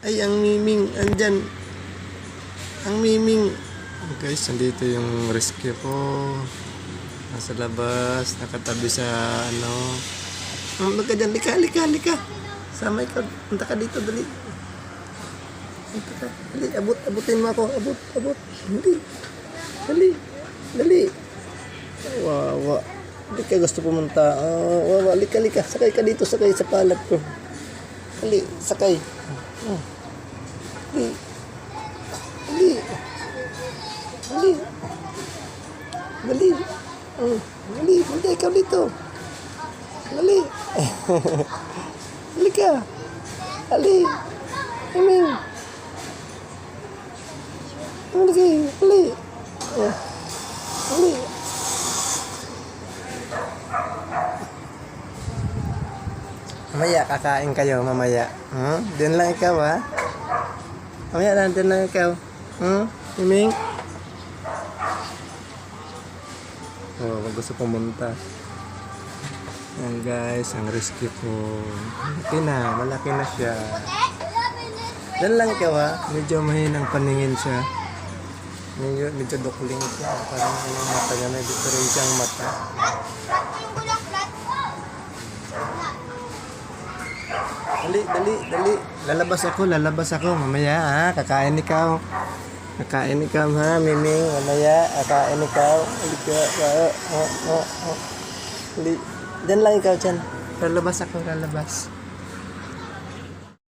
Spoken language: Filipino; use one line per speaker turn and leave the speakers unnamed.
Ay, ang Miming. Andyan. Ang Miming. Guys, nandito yung rescue ko. Nasa labas. Nakatabi sa ano. Ka dyan. Lika. Sama ikaw. Punta ka dito. Dali. Punta ka. Dali. Abutin mo ako. Abot. Dali. Wawa. Hindi ka gusto pumunta. Wawa. Lika. Sakay ka dito. Sakay sa palad ko. Dali. Sakay. Dali. Punta ikaw dito. Dali. Dali ka. Dali. Miming. Dali. Mamaya, kakain kayo mamaya. Doon lang ikaw, ha? Mamaya lang, doon lang ikaw. Miming? Kung gusto pumunta. Yan guys, ang rescue ko. Malaki na siya. Doon lang ikaw, ha? Medyo mahinang paningin siya. Medyo dukling siya. Parang yung mata niya, may different siyang mata. Dali. Lalabas ako. Mamaya, ha? Kakain ikaw, ha, Miming. Mamaya, kakain ikaw. Halika. Diyan lang ikaw dyan. Lalabas ako.